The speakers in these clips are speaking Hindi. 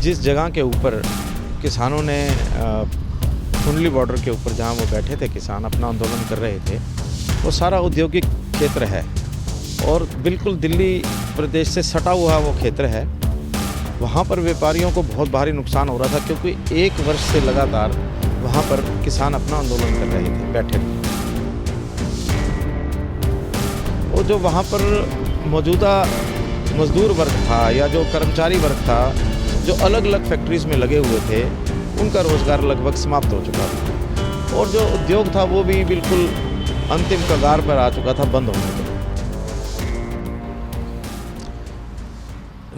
जिस जगह के ऊपर किसानों ने कुंडली बॉर्डर के ऊपर जहां वो बैठे थे, किसान अपना आंदोलन कर रहे थे, वो सारा औद्योगिक क्षेत्र है और बिल्कुल दिल्ली प्रदेश से सटा हुआ वो क्षेत्र है। वहाँ पर व्यापारियों को बहुत भारी नुकसान हो रहा था क्योंकि 1 वर्ष से लगातार वहाँ पर किसान अपना आंदोलन कर रहे थे, बैठे थे। और जो वहाँ पर मौजूदा मजदूर वर्ग था या जो कर्मचारी वर्ग था, जो अलग अलग फैक्ट्रीज़ में लगे हुए थे, उनका रोज़गार लगभग समाप्त हो चुका था और जो उद्योग था वो भी बिल्कुल अंतिम कगार पर आ चुका था बंद होने के।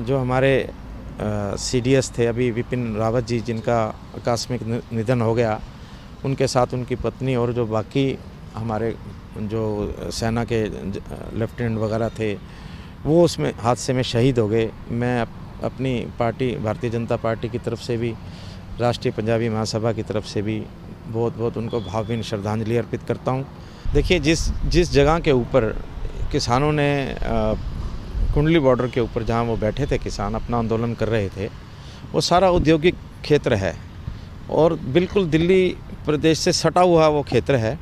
जो हमारे CDS थे अभी विपिन रावत जी, जिनका आकस्मिक निधन हो गया, उनके साथ उनकी पत्नी और जो बाकी हमारे जो सेना के लेफ्टिनेंट वगैरह थे, वो उसमें हादसे में शहीद हो गए। मैं अपनी पार्टी भारतीय जनता पार्टी की तरफ से भी, राष्ट्रीय पंजाबी महासभा की तरफ से भी बहुत बहुत उनको भावभीनी श्रद्धांजलि अर्पित करता हूँ। देखिए, जिस जगह के ऊपर किसानों ने कुंडली बॉर्डर के ऊपर जहाँ वो बैठे थे, किसान अपना आंदोलन कर रहे थे, वो सारा औद्योगिक क्षेत्र है और बिल्कुल दिल्ली प्रदेश से सटा हुआ वो क्षेत्र है।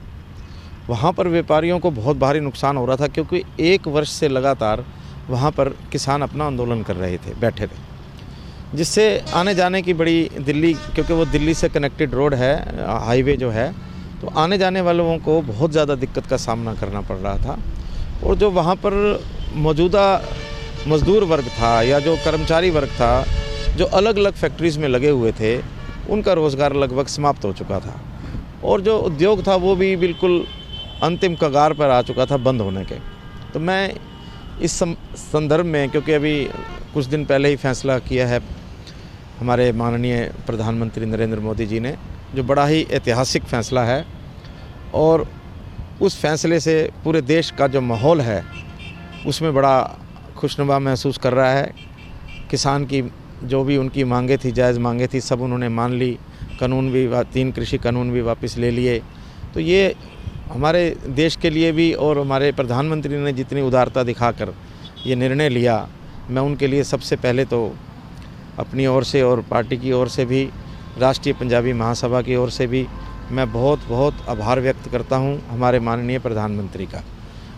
वहाँ पर व्यापारियों को बहुत भारी नुकसान हो रहा था क्योंकि 1 वर्ष से लगातार वहाँ पर किसान अपना आंदोलन कर रहे थे, बैठे थे, जिससे आने जाने की बड़ी दिल्ली, क्योंकि वो दिल्ली से कनेक्टेड रोड है, हाईवे जो है, तो आने जाने वालों को बहुत ज़्यादा दिक्कत का सामना करना पड़ रहा था। और जो वहाँ पर मौजूदा मजदूर वर्ग था या जो कर्मचारी वर्ग था, जो अलग अलग फैक्ट्रीज़ में लगे हुए थे, उनका रोज़गार लगभग समाप्त हो चुका था और जो उद्योग था वो भी बिल्कुल अंतिम कगार पर आ चुका था बंद होने के। तो मैं इस संदर्भ में, क्योंकि अभी कुछ दिन पहले ही फैसला किया है हमारे माननीय प्रधानमंत्री नरेंद्र मोदी जी ने, जो बड़ा ही ऐतिहासिक फ़ैसला है और उस फैसले से पूरे देश का जो माहौल है उसमें बड़ा खुशनुमा महसूस कर रहा है। किसान की जो भी उनकी मांगे थी, जायज़ मांगे थी, सब उन्होंने मान ली। कानून भी 3 कृषि कानून भी वापस ले लिए। तो ये हमारे देश के लिए भी, और हमारे प्रधानमंत्री ने जितनी उदारता दिखाकर ये निर्णय लिया, मैं उनके लिए सबसे पहले तो अपनी ओर से और पार्टी की ओर से भी, राष्ट्रीय पंजाबी महासभा की ओर से भी मैं बहुत बहुत आभार व्यक्त करता हूं हमारे माननीय प्रधानमंत्री का।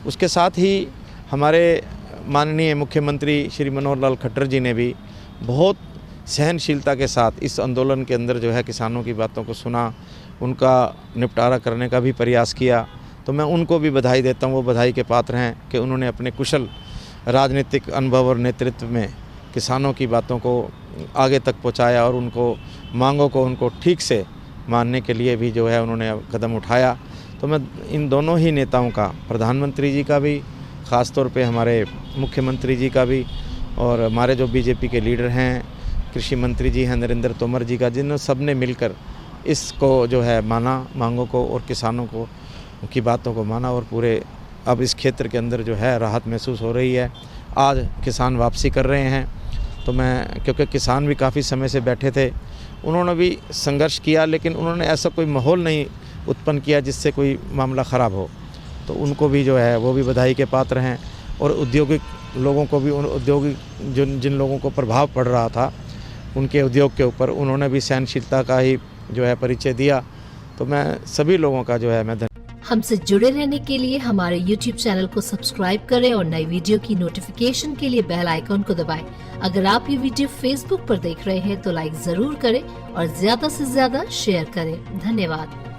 उसके साथ ही हमारे माननीय मुख्यमंत्री श्री मनोहर लाल खट्टर जी ने भी बहुत सहनशीलता के साथ इस आंदोलन के अंदर जो है किसानों की बातों को सुना, उनका निपटारा करने का भी प्रयास किया। तो मैं उनको भी बधाई देता हूँ, वो बधाई के पात्र हैं कि उन्होंने अपने कुशल राजनीतिक अनुभव और नेतृत्व में किसानों की बातों को आगे तक पहुँचाया और उनको मांगों को उनको ठीक से मानने के लिए भी जो है उन्होंने कदम उठाया। तो मैं इन दोनों ही नेताओं का, प्रधानमंत्री जी का भी, ख़ास तौर पे हमारे मुख्यमंत्री जी का भी, और हमारे जो बीजेपी के लीडर हैं, कृषि मंत्री जी हैं नरेंद्र तोमर जी का, जिन सब ने मिलकर इसको जो है माना, मांगों को और किसानों को की बातों को माना और पूरे अब इस क्षेत्र के अंदर जो है राहत महसूस हो रही है। आज किसान वापसी कर रहे हैं। तो मैं, क्योंकि किसान भी काफ़ी समय से बैठे थे, उन्होंने भी संघर्ष किया, लेकिन उन्होंने ऐसा कोई माहौल नहीं उत्पन्न किया जिससे कोई मामला ख़राब हो। तो उनको भी जो है वो भी बधाई के पात्र हैं और औद्योगिक लोगों को भी, औद्योगिक जिन लोगों को प्रभाव पड़ रहा था उनके उद्योग के ऊपर, उन्होंने भी सहनशीलता का ही जो है परिचय दिया। तो मैं सभी लोगों का जो है मैं हमसे जुड़े रहने के लिए हमारे YouTube चैनल को सब्सक्राइब करें और नई वीडियो की नोटिफिकेशन के लिए बेल आइकॉन को दबाएं। अगर आप ये वीडियो Facebook पर देख रहे हैं तो लाइक जरूर करें और ज्यादा से ज्यादा शेयर करें। धन्यवाद।